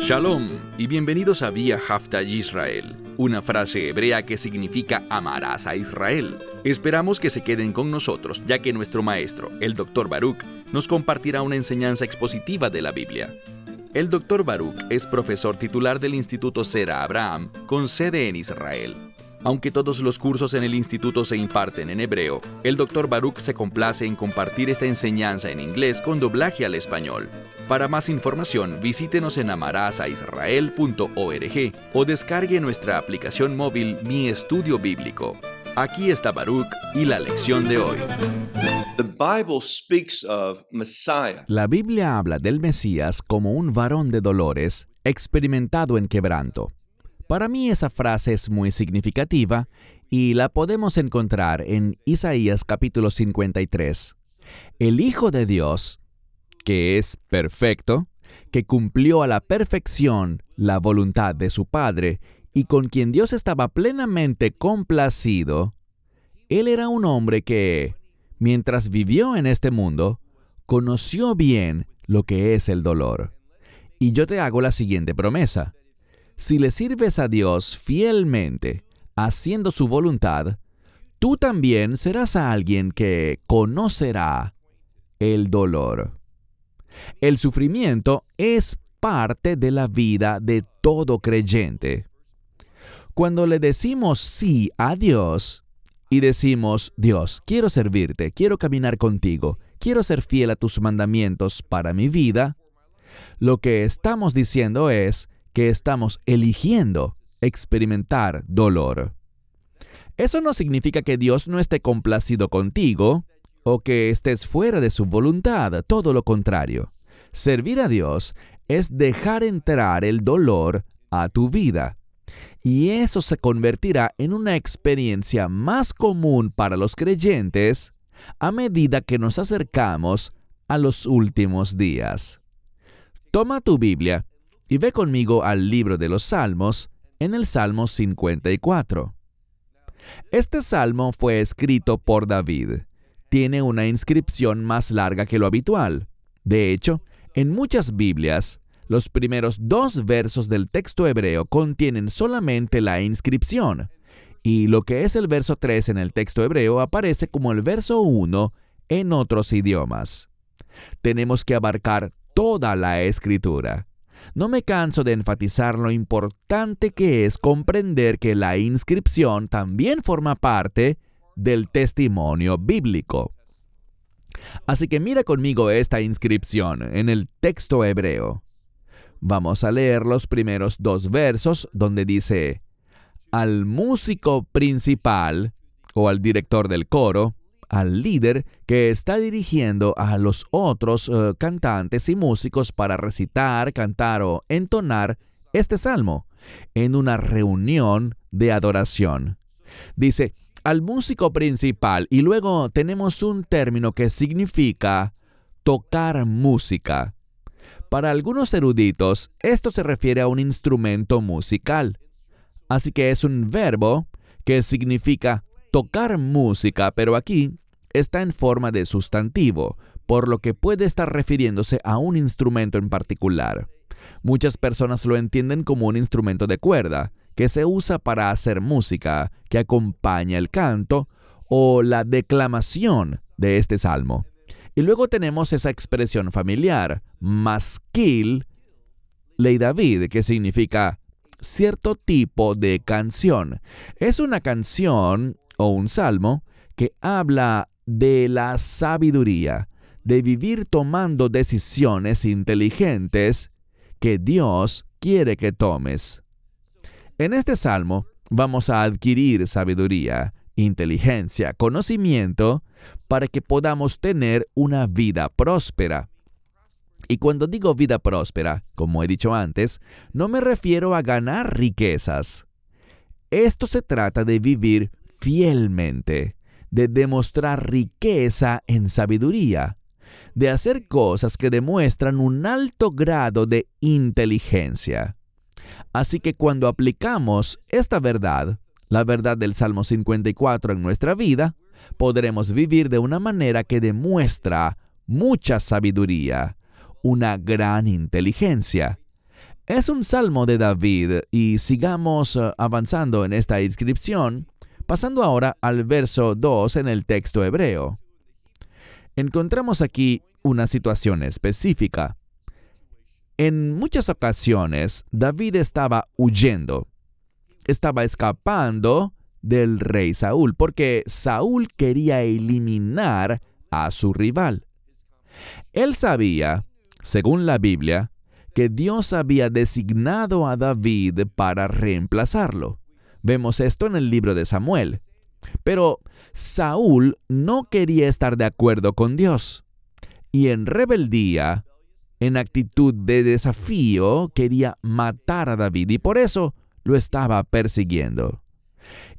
Shalom y bienvenidos a Vía Hafta Yisrael, una frase hebrea que significa amarás a Israel. Esperamos que se queden con nosotros, ya que nuestro maestro, el Dr. Baruch, nos compartirá una enseñanza expositiva de la Biblia. El Dr. Baruch es profesor titular del Instituto Sera Abraham, con sede en Israel. Aunque todos los cursos en el instituto se imparten en hebreo, el Dr. Baruch se complace en compartir esta enseñanza en inglés con doblaje al español. Para más información, visítenos en amarasaisrael.org o descargue nuestra aplicación móvil Mi Estudio Bíblico. Aquí está Baruch y la lección de hoy. La Biblia habla del Mesías como un varón de dolores, experimentado en quebranto. Para mí esa frase es muy significativa y la podemos encontrar en Isaías capítulo 53. El Hijo de Dios, que es perfecto, que cumplió a la perfección la voluntad de su Padre y con quien Dios estaba plenamente complacido, Él era un hombre que, mientras vivió en este mundo, conoció bien lo que es el dolor. Y yo te hago la siguiente promesa. Si le sirves a Dios fielmente, haciendo su voluntad, tú también serás alguien que conocerá el dolor. El sufrimiento es parte de la vida de todo creyente. Cuando le decimos sí a Dios y decimos, Dios, quiero servirte, quiero caminar contigo, quiero ser fiel a tus mandamientos para mi vida, lo que estamos diciendo es que estamos eligiendo experimentar dolor. Eso no significa que Dios no esté complacido contigo o que estés fuera de su voluntad, todo lo contrario. Servir a Dios es dejar entrar el dolor a tu vida. Y eso se convertirá en una experiencia más común para los creyentes a medida que nos acercamos a los últimos días. Toma tu Biblia y ve conmigo al libro de los Salmos, en el Salmo 54. Este salmo fue escrito por David. Tiene una inscripción más larga que lo habitual. De hecho, en muchas Biblias, los primeros 2 versos del texto hebreo contienen solamente la inscripción, y lo que es el verso 3 en el texto hebreo aparece como el verso 1 en otros idiomas. Tenemos que abarcar toda la Escritura. No me canso de enfatizar lo importante que es comprender que la inscripción también forma parte del testimonio bíblico. Así que mira conmigo esta inscripción en el texto hebreo. Vamos a leer los primeros 2 versos donde dice, al músico principal o al director del coro, al líder que está dirigiendo a los otros cantantes y músicos para recitar, cantar o entonar este salmo en una reunión de adoración. Dice, al músico principal, y luego tenemos un término que significa tocar música. Para algunos eruditos, esto se refiere a un instrumento musical. Así que es un verbo que significa tocar música, pero aquí está en forma de sustantivo, por lo que puede estar refiriéndose a un instrumento en particular. Muchas personas lo entienden como un instrumento de cuerda, que se usa para hacer música, que acompaña el canto o la declamación de este salmo. Y luego tenemos esa expresión familiar, maskil lei David, que significa cierto tipo de canción. Es una canción o un salmo que habla de la sabiduría, de vivir tomando decisiones inteligentes que Dios quiere que tomes. En este salmo vamos a adquirir sabiduría, inteligencia, conocimiento, para que podamos tener una vida próspera. Y cuando digo vida próspera, como he dicho antes, no me refiero a ganar riquezas. Esto se trata de vivir fielmente, de demostrar riqueza en sabiduría, de hacer cosas que demuestran un alto grado de inteligencia. Así que cuando aplicamos esta verdad, la verdad del Salmo 54 en nuestra vida, podremos vivir de una manera que demuestra mucha sabiduría, una gran inteligencia. Es un salmo de David y sigamos avanzando en esta inscripción, pasando ahora al verso 2 en el texto hebreo. Encontramos aquí una situación específica. En muchas ocasiones, David estaba huyendo, estaba escapando del rey Saúl, porque Saúl quería eliminar a su rival. Él sabía, según la Biblia, que Dios había designado a David para reemplazarlo. Vemos esto en el libro de Samuel. Pero Saúl no quería estar de acuerdo con Dios. Y en rebeldía, en actitud de desafío, quería matar a David y por eso lo estaba persiguiendo.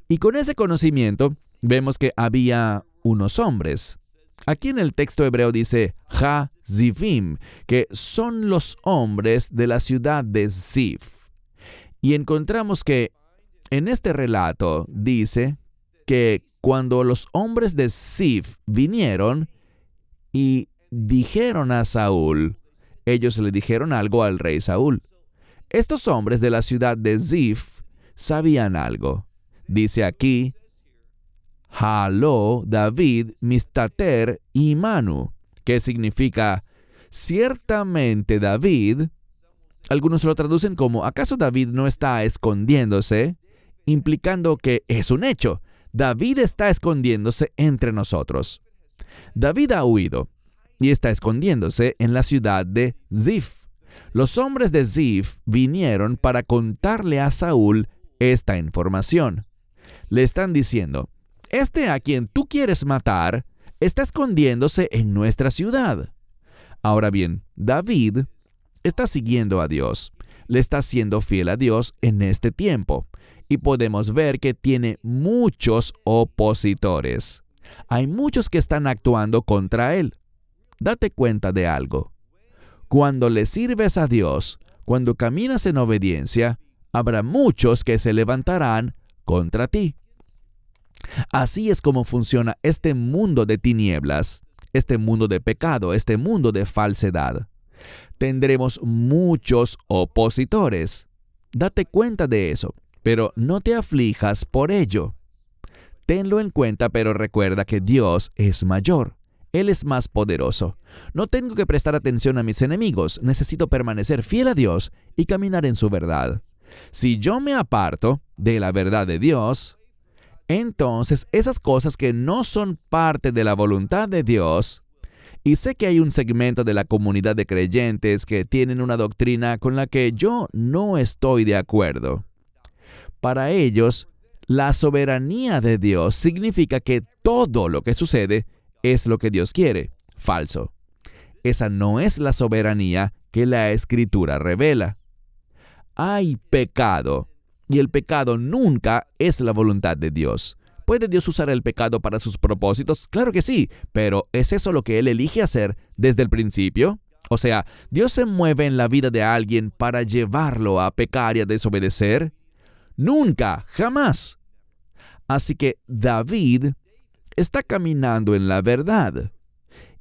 Y con ese conocimiento, vemos que había unos hombres. Aquí en el texto hebreo dice Ha-Zivim, que son los hombres de la ciudad de Zif. Y encontramos que en este relato dice que cuando los hombres de Zif vinieron y dijeron a Saúl, ellos le dijeron algo al rey Saúl. Estos hombres de la ciudad de Zif sabían algo. Dice aquí, Jaló David Mistater y Manu, que significa, ciertamente David. Algunos lo traducen como, ¿acaso David no está escondiéndose? Implicando que es un hecho. David está escondiéndose entre nosotros. David ha huido y está escondiéndose en la ciudad de Zif. Los hombres de Zif vinieron para contarle a Saúl esta información. Le están diciendo, a quien tú quieres matar está escondiéndose en nuestra ciudad. Ahora bien, David está siguiendo a Dios. Le está siendo fiel a Dios en este tiempo. Y podemos ver que tiene muchos opositores. Hay muchos que están actuando contra él. Date cuenta de algo. Cuando le sirves a Dios, cuando caminas en obediencia, habrá muchos que se levantarán contra ti. Así es como funciona este mundo de tinieblas, este mundo de pecado, este mundo de falsedad. Tendremos muchos opositores. Date cuenta de eso, pero no te aflijas por ello. Tenlo en cuenta, pero recuerda que Dios es mayor. Él es más poderoso. No tengo que prestar atención a mis enemigos. Necesito permanecer fiel a Dios y caminar en su verdad. Si yo me aparto de la verdad de Dios, entonces esas cosas que no son parte de la voluntad de Dios, y sé que hay un segmento de la comunidad de creyentes que tienen una doctrina con la que yo no estoy de acuerdo. Para ellos, la soberanía de Dios significa que todo lo que sucede es lo que Dios quiere. Falso. Esa no es la soberanía que la Escritura revela. Hay pecado, y el pecado nunca es la voluntad de Dios. ¿Puede Dios usar el pecado para sus propósitos? Claro que sí, pero ¿es eso lo que Él elige hacer desde el principio? O sea, ¿Dios se mueve en la vida de alguien para llevarlo a pecar y a desobedecer? Nunca, jamás. Así que David está caminando en la verdad.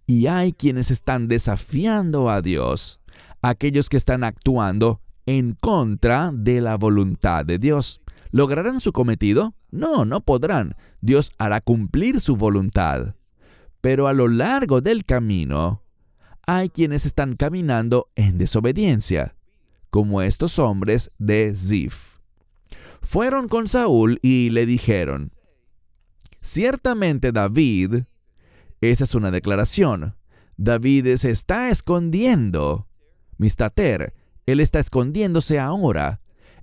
Y hay quienes están desafiando a Dios, aquellos que están actuando en contra de la voluntad de Dios. ¿Lograrán su cometido? No, no podrán. Dios hará cumplir su voluntad. Pero a lo largo del camino, hay quienes están caminando en desobediencia, como estos hombres de Zif. Fueron con Saúl y le dijeron, ciertamente David, esa es una declaración, David se está escondiendo. Mistater, él está escondiéndose ahora.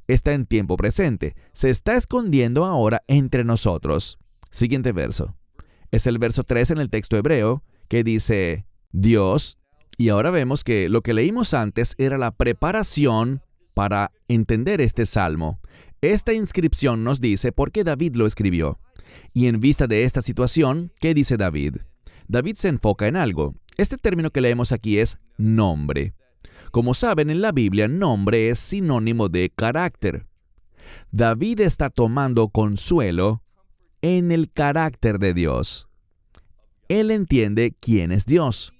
Está en tiempo presente. Se está escondiendo ahora entre nosotros. Siguiente verso. Es el verso 3 en el texto hebreo que dice, Dios, y ahora vemos que lo que leímos antes era la preparación para entender este salmo. Esta inscripción nos dice por qué David lo escribió. Y en vista de esta situación, ¿qué dice David? David se enfoca en algo. Este término que leemos aquí es nombre. Como saben, en la Biblia, nombre es sinónimo de carácter. David está tomando consuelo en el carácter de Dios. Él entiende quién es Dios.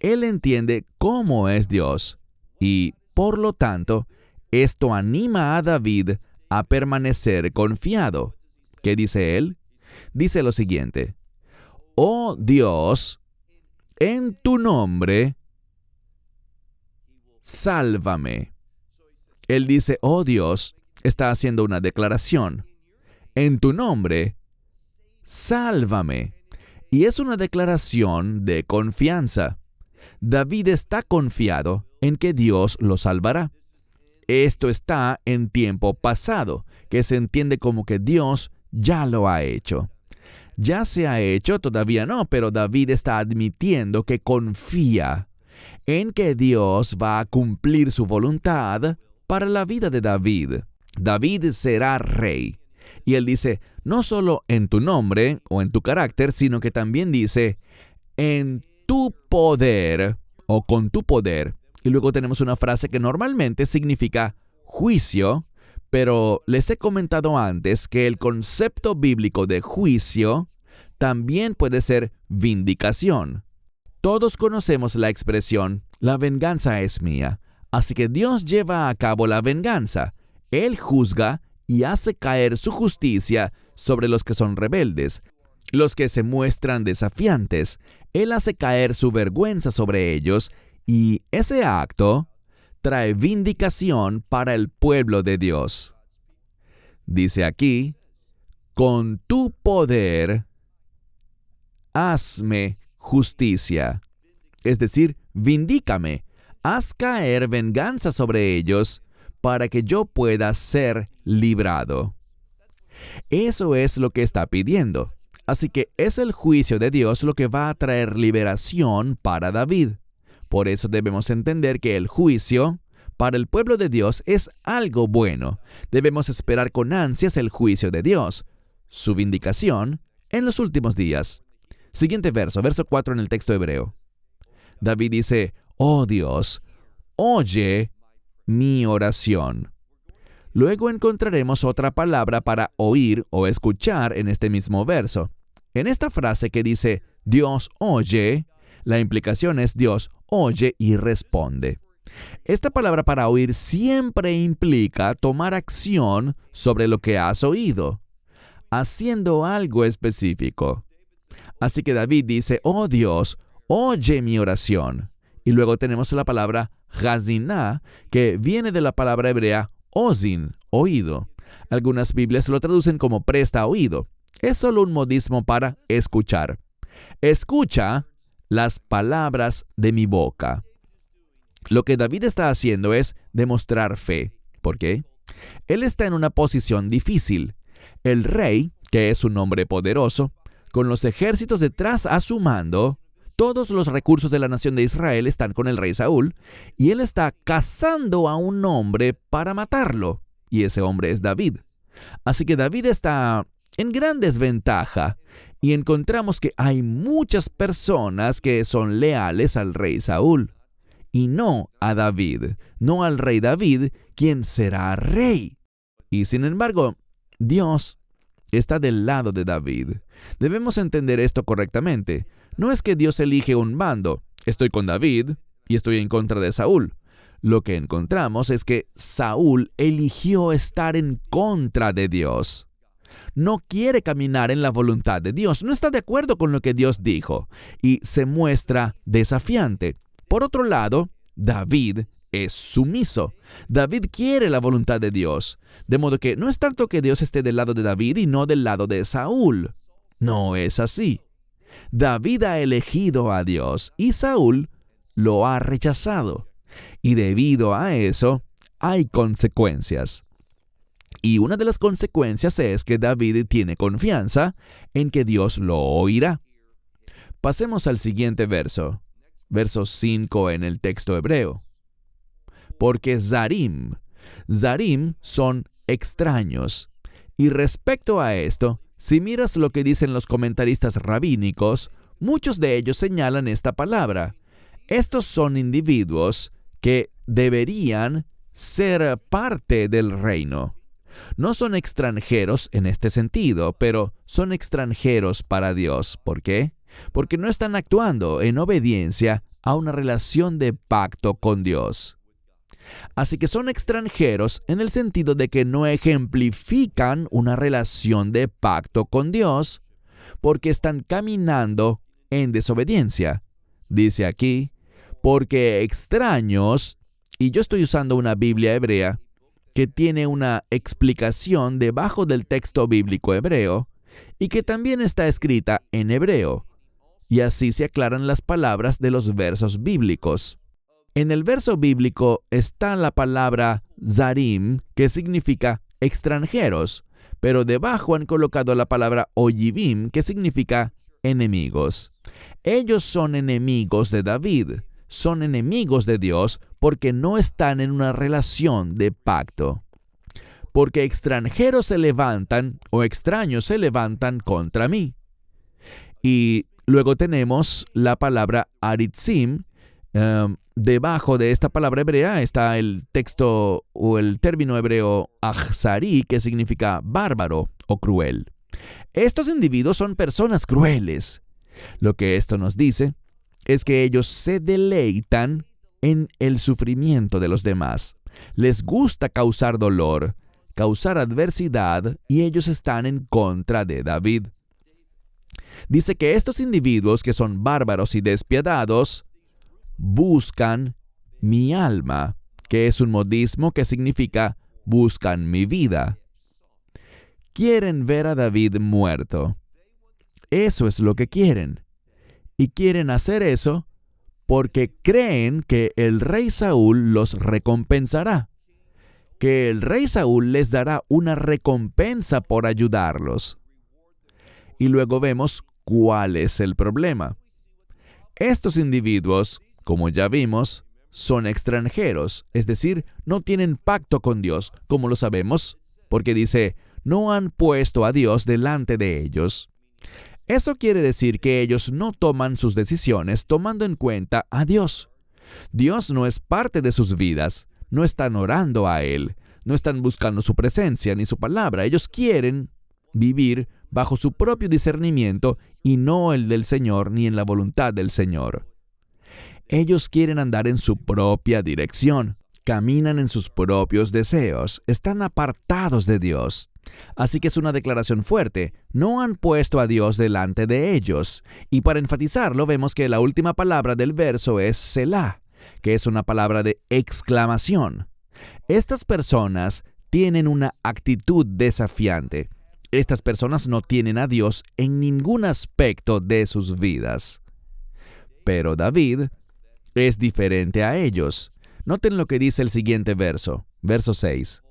él entiende cómo es Dios. Y, por lo tanto, esto anima a David a permanecer confiado. ¿Qué dice él? Dice lo siguiente: «Oh Dios, en tu nombre, sálvame». Él dice, oh Dios, está haciendo una declaración. En tu nombre, sálvame. Y es una declaración de confianza. David está confiado en que Dios lo salvará. Esto está en tiempo pasado, que se entiende como que Dios ya lo ha hecho. Ya se ha hecho, todavía no, pero David está admitiendo que confía en que Dios va a cumplir su voluntad para la vida de David. David será rey. Y él dice, no solo en tu nombre o en tu carácter, sino que también dice, en tu poder o con tu poder. Y luego tenemos una frase que normalmente significa juicio, pero les he comentado antes que el concepto bíblico de juicio también puede ser vindicación. Todos conocemos la expresión, la venganza es mía. Así que Dios lleva a cabo la venganza. Él juzga y hace caer su justicia sobre los que son rebeldes, los que se muestran desafiantes. Él hace caer su vergüenza sobre ellos y ese acto trae vindicación para el pueblo de Dios. Dice aquí, con tu poder, hazme justicia. Es decir, vindícame, haz caer venganza sobre ellos para que yo pueda ser librado. Eso es lo que está pidiendo. Así que es el juicio de Dios lo que va a traer liberación para David. Por eso debemos entender que el juicio para el pueblo de Dios es algo bueno. Debemos esperar con ansias el juicio de Dios, su vindicación en los últimos días. Siguiente verso 4 en el texto hebreo. David dice, oh Dios, oye mi oración. Luego encontraremos otra palabra para oír o escuchar en este mismo verso. En esta frase que dice, Dios oye, la implicación es Dios oye y responde. Esta palabra para oír siempre implica tomar acción sobre lo que has oído, haciendo algo específico. Así que David dice, oh Dios, oye mi oración. Y luego tenemos la palabra Haziná, que viene de la palabra hebrea ozin, oído. Algunas Biblias lo traducen como presta oído. Es solo un modismo para escuchar. Escucha las palabras de mi boca. Lo que David está haciendo es demostrar fe. ¿Por qué? Él está en una posición difícil. El rey, que es un hombre poderoso, con los ejércitos detrás a su mando, todos los recursos de la nación de Israel están con el rey Saúl, y él está cazando a un hombre para matarlo, y ese hombre es David. Así que David está en gran desventaja, y encontramos que hay muchas personas que son leales al rey Saúl, y no a David, no al rey David, quien será rey. Y sin embargo, Dios está del lado de David. Debemos entender esto correctamente. No es que Dios elige un bando, estoy con David y estoy en contra de Saúl. Lo que encontramos es que Saúl eligió estar en contra de Dios. No quiere caminar en la voluntad de Dios, no está de acuerdo con lo que Dios dijo y se muestra desafiante. Por otro lado, David es sumiso. David quiere la voluntad de Dios, de modo que no es tanto que Dios esté del lado de David y no del lado de Saúl. No es así. David ha elegido a Dios y Saúl lo ha rechazado. Y debido a eso, hay consecuencias. Y una de las consecuencias es que David tiene confianza en que Dios lo oirá. Pasemos al siguiente verso. Verso 5 en el texto hebreo. Porque Zarim son extraños. Y respecto a esto, si miras lo que dicen los comentaristas rabínicos, muchos de ellos señalan esta palabra. Estos son individuos que deberían ser parte del reino. No son extranjeros en este sentido, pero son extranjeros para Dios. ¿Por qué? porque no están actuando en obediencia a una relación de pacto con Dios. Así que son extranjeros en el sentido de que no ejemplifican una relación de pacto con Dios, porque están caminando en desobediencia. Dice aquí, porque extraños, y yo estoy usando una Biblia hebrea que tiene una explicación debajo del texto bíblico hebreo y que también está escrita en hebreo, y así se aclaran las palabras de los versos bíblicos. En el verso bíblico está la palabra zarim, que significa extranjeros, pero debajo han colocado la palabra oyivim, que significa enemigos. Ellos son enemigos de David, son enemigos de Dios porque no están en una relación de pacto. Porque extranjeros se levantan o extraños se levantan contra mí. Y luego tenemos la palabra aritzim. Debajo de esta palabra hebrea está el texto o el término hebreo achzari, que significa bárbaro o cruel. Estos individuos son personas crueles. Lo que esto nos dice es que ellos se deleitan en el sufrimiento de los demás. Les gusta causar dolor, causar adversidad, y ellos están en contra de David. Dice que estos individuos, que son bárbaros y despiadados, buscan mi alma, que es un modismo que significa buscan mi vida. Quieren ver a David muerto. Eso es lo que quieren. Y quieren hacer eso porque creen que el rey Saúl los recompensará, que el rey Saúl les dará una recompensa por ayudarlos. Y luego vemos cuál es el problema. Estos individuos, como ya vimos, son extranjeros, es decir, no tienen pacto con Dios, como lo sabemos, porque dice, no han puesto a Dios delante de ellos. Eso quiere decir que ellos no toman sus decisiones tomando en cuenta a Dios. Dios no es parte de sus vidas, no están orando a Él, no están buscando su presencia ni su palabra. Ellos quieren vivir bajo su propio discernimiento y no el del Señor ni en la voluntad del Señor. Ellos quieren andar en su propia dirección, caminan en sus propios deseos, están apartados de Dios. Así que es una declaración fuerte. No han puesto a Dios delante de ellos. Y para enfatizarlo, vemos que la última palabra del verso es Selah, que es una palabra de exclamación. Estas personas tienen una actitud desafiante. Estas personas no tienen a Dios en ningún aspecto de sus vidas. Pero David es diferente a ellos. Noten lo que dice el siguiente verso, verso 6.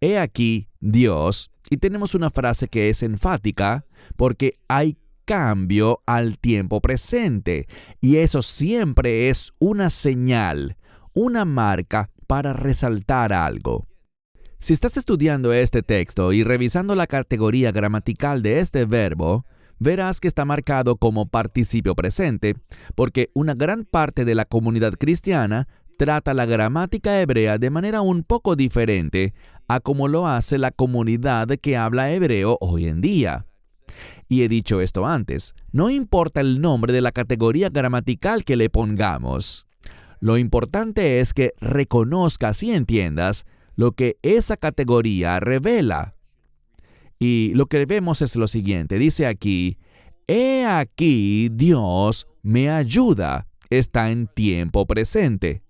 He aquí Dios, y tenemos una frase que es enfática, porque hay cambio al tiempo presente, y eso siempre es una señal, una marca para resaltar algo. Si estás estudiando este texto y revisando la categoría gramatical de este verbo, verás que está marcado como participio presente, porque una gran parte de la comunidad cristiana trata la gramática hebrea de manera un poco diferente a como lo hace la comunidad que habla hebreo hoy en día. Y he dicho esto antes, no importa el nombre de la categoría gramatical que le pongamos. Lo importante es que reconozcas y entiendas lo que esa categoría revela. Y lo que vemos es lo siguiente, dice aquí, he aquí Dios me ayuda, está en tiempo presente.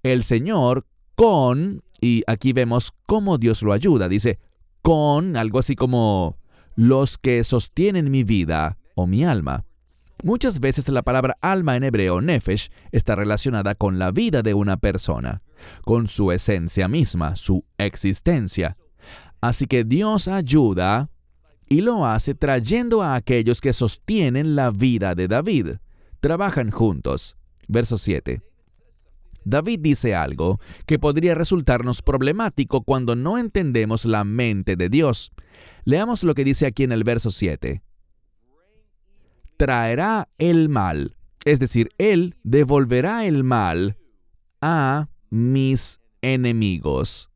El Señor con, y aquí vemos cómo Dios lo ayuda, dice, con algo así como los que sostienen mi vida o mi alma. Muchas veces la palabra alma en hebreo, nefesh, está relacionada con la vida de una persona, con su esencia misma, su existencia. Así que Dios ayuda y lo hace trayendo a aquellos que sostienen la vida de David. Trabajan juntos. Verso 7. David dice algo que podría resultarnos problemático cuando no entendemos la mente de Dios. Leamos lo que dice aquí en el verso 7. Traerá el mal, es decir, Él devolverá el mal a mis enemigos.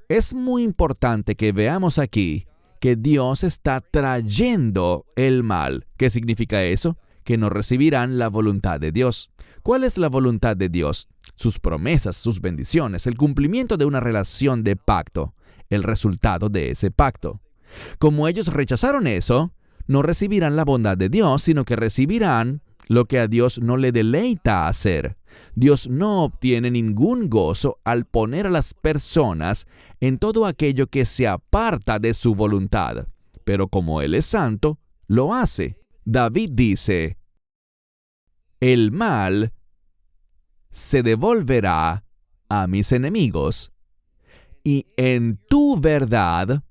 Es muy importante que veamos aquí que Dios está trayendo el mal. ¿Qué significa eso? Que no recibirán la voluntad de Dios. ¿Cuál es la voluntad de Dios? Sus promesas, sus bendiciones, el cumplimiento de una relación de pacto, el resultado de ese pacto. Como ellos rechazaron eso, no recibirán la bondad de Dios, sino que recibirán lo que a Dios no le deleita hacer. Dios no obtiene ningún gozo al poner a las personas en todo aquello que se aparta de su voluntad. Pero como Él es santo, lo hace. David dice, el mal se devolverá a mis enemigos, y en tu verdad,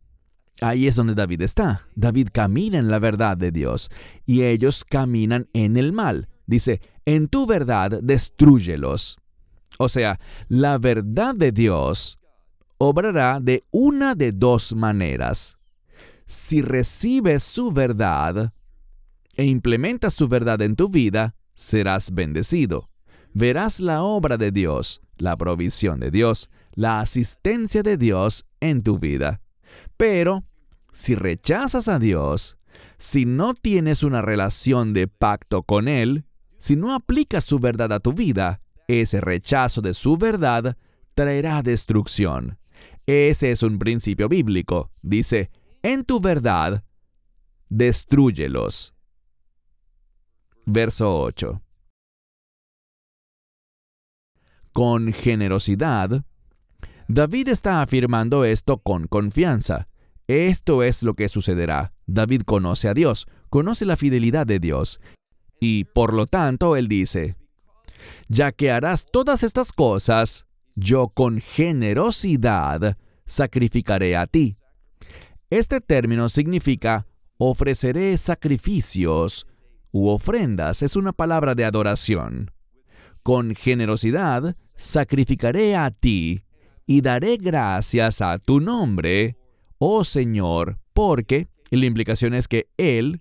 ahí es donde David está. David camina en la verdad de Dios, y ellos caminan en el mal. Dice, en tu verdad, destrúyelos. O sea, la verdad de Dios obrará de una de dos maneras. Si recibes su verdad e implementas su verdad en tu vida, serás bendecido. Verás la obra de Dios, la provisión de Dios, la asistencia de Dios en tu vida. Pero, si rechazas a Dios, si no tienes una relación de pacto con Él, si no aplicas su verdad a tu vida, ese rechazo de su verdad traerá destrucción. Ese es un principio bíblico. Dice, en tu verdad, destrúyelos. Verso 8. Con generosidad, David está afirmando esto con confianza. Esto es lo que sucederá. David conoce a Dios, conoce la fidelidad de Dios, y por lo tanto él dice, ya que harás todas estas cosas, yo con generosidad sacrificaré a ti. Este término significa ofreceré sacrificios u ofrendas. Es una palabra de adoración. Con generosidad sacrificaré a ti y daré gracias a tu nombre, oh Señor, porque, y la implicación es que Él,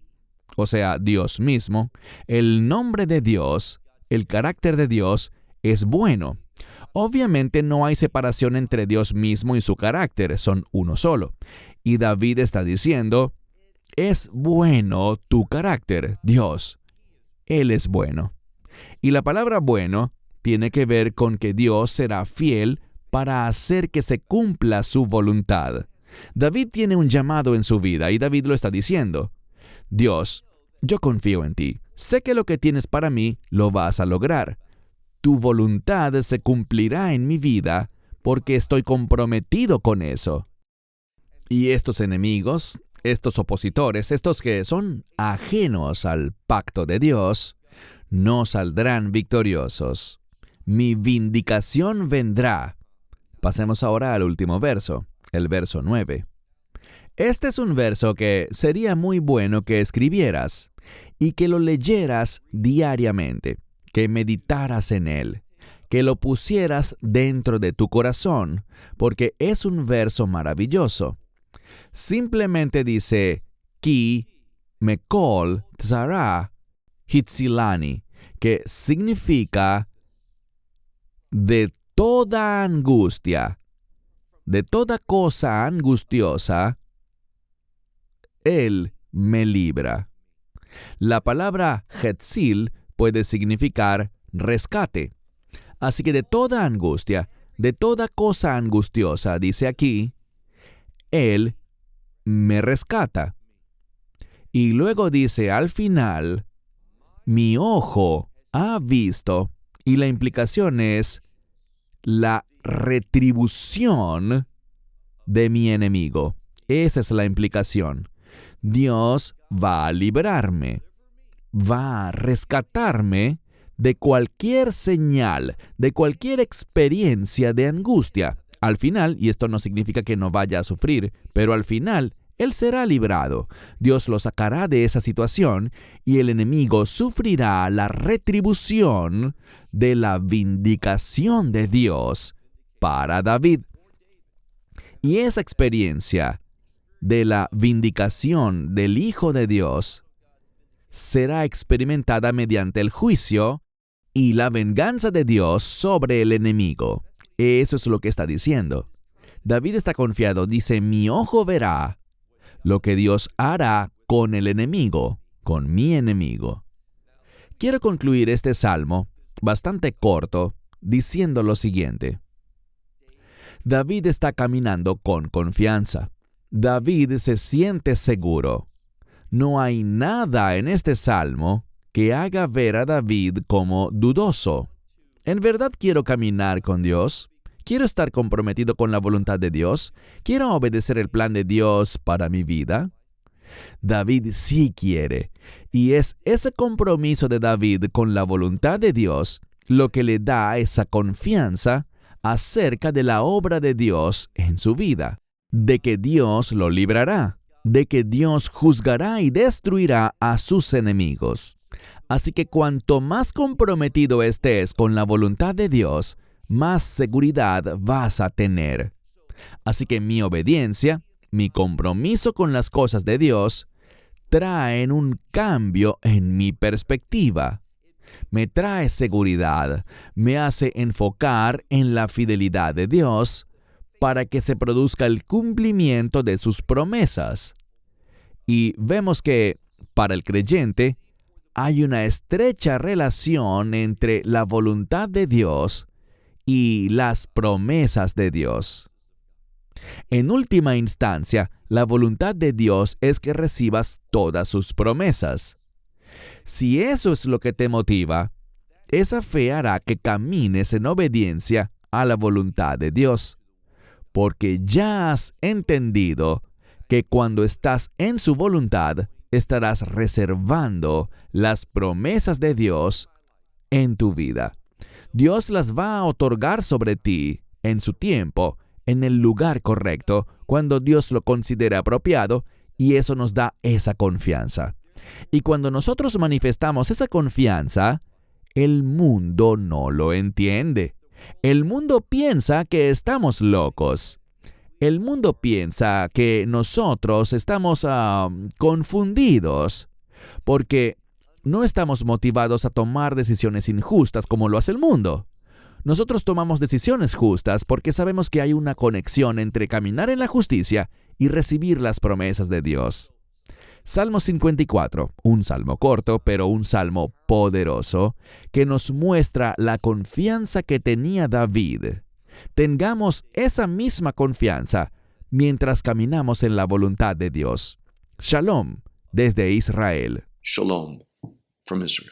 o sea, Dios mismo, el nombre de Dios, el carácter de Dios, es bueno. Obviamente no hay separación entre Dios mismo y su carácter, son uno solo. Y David está diciendo, es bueno tu carácter, Dios. Él es bueno. Y la palabra bueno tiene que ver con que Dios será fiel para hacer que se cumpla su voluntad. David tiene un llamado en su vida y David lo está diciendo. Dios, yo confío en ti. Sé que lo que tienes para mí lo vas a lograr. Tu voluntad se cumplirá en mi vida porque estoy comprometido con eso. Y estos enemigos, estos opositores, estos que son ajenos al pacto de Dios, no saldrán victoriosos. Mi vindicación vendrá. Pasemos ahora al último verso, el verso 9. Este es un verso que sería muy bueno que escribieras y que lo leyeras diariamente, que meditaras en él, que lo pusieras dentro de tu corazón, porque es un verso maravilloso. Simplemente dice, Ki mekol tzara hitzilani, que significa de toda angustia, de toda cosa angustiosa, Él me libra. La palabra Hetzil puede significar rescate. Así que de toda angustia, de toda cosa angustiosa, dice aquí, Él me rescata. Y luego dice al final, mi ojo ha visto, y la implicación es la retribución de mi enemigo. Esa es la implicación. Dios va a librarme, va a rescatarme de cualquier señal, de cualquier experiencia de angustia. Al final, y esto no significa que no vaya a sufrir, pero al final, Él será librado. Dios lo sacará de esa situación y el enemigo sufrirá la retribución de la vindicación de Dios para David. Y esa experiencia de la vindicación del Hijo de Dios será experimentada mediante el juicio y la venganza de Dios sobre el enemigo. Eso es lo que está diciendo. David está confiado, dice, mi ojo verá lo que Dios hará con el enemigo, con mi enemigo. Quiero concluir este salmo, bastante corto, diciendo lo siguiente. David está caminando con confianza. David se siente seguro. No hay nada en este salmo que haga ver a David como dudoso. ¿En verdad quiero caminar con Dios? ¿Quiero estar comprometido con la voluntad de Dios? ¿Quiero obedecer el plan de Dios para mi vida? David sí quiere, y es ese compromiso de David con la voluntad de Dios lo que le da esa confianza acerca de la obra de Dios en su vida, de que Dios lo librará, de que Dios juzgará y destruirá a sus enemigos. Así que cuanto más comprometido estés con la voluntad de Dios, más seguridad vas a tener. Así que mi obediencia, mi compromiso con las cosas de Dios, traen un cambio en mi perspectiva. Me trae seguridad, me hace enfocar en la fidelidad de Dios para que se produzca el cumplimiento de sus promesas. Y vemos que, para el creyente, hay una estrecha relación entre la voluntad de Dios y las promesas de Dios. En última instancia, la voluntad de Dios es que recibas todas sus promesas. Si eso es lo que te motiva, esa fe hará que camines en obediencia a la voluntad de Dios, porque ya has entendido que cuando estás en su voluntad, estarás reservando las promesas de Dios en tu vida. Dios las va a otorgar sobre ti en su tiempo, en el lugar correcto, cuando Dios lo considere apropiado, y eso nos da esa confianza. Y cuando nosotros manifestamos esa confianza, el mundo no lo entiende. El mundo piensa que estamos locos. El mundo piensa que nosotros estamos confundidos, porque no estamos motivados a tomar decisiones injustas como lo hace el mundo. Nosotros tomamos decisiones justas porque sabemos que hay una conexión entre caminar en la justicia y recibir las promesas de Dios. Salmo 54, un salmo corto, pero un salmo poderoso, que nos muestra la confianza que tenía David. Tengamos esa misma confianza mientras caminamos en la voluntad de Dios. Shalom, desde Israel. Shalom from Israel.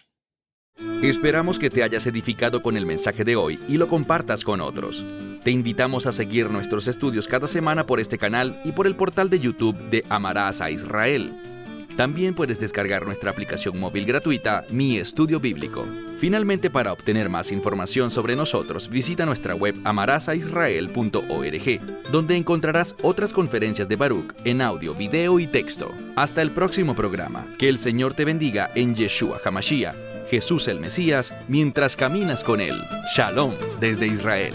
Esperamos que te hayas edificado con el mensaje de hoy y lo compartas con otros. Te invitamos a seguir nuestros estudios cada semana por este canal y por el portal de YouTube de Amarás a Israel. También puedes descargar nuestra aplicación móvil gratuita, Mi Estudio Bíblico. Finalmente, para obtener más información sobre nosotros, visita nuestra web amarasaisrael.org, donde encontrarás otras conferencias de Baruch en audio, video y texto. Hasta el próximo programa. Que el Señor te bendiga en Yeshua HaMashiach, Jesús el Mesías, mientras caminas con Él. Shalom desde Israel.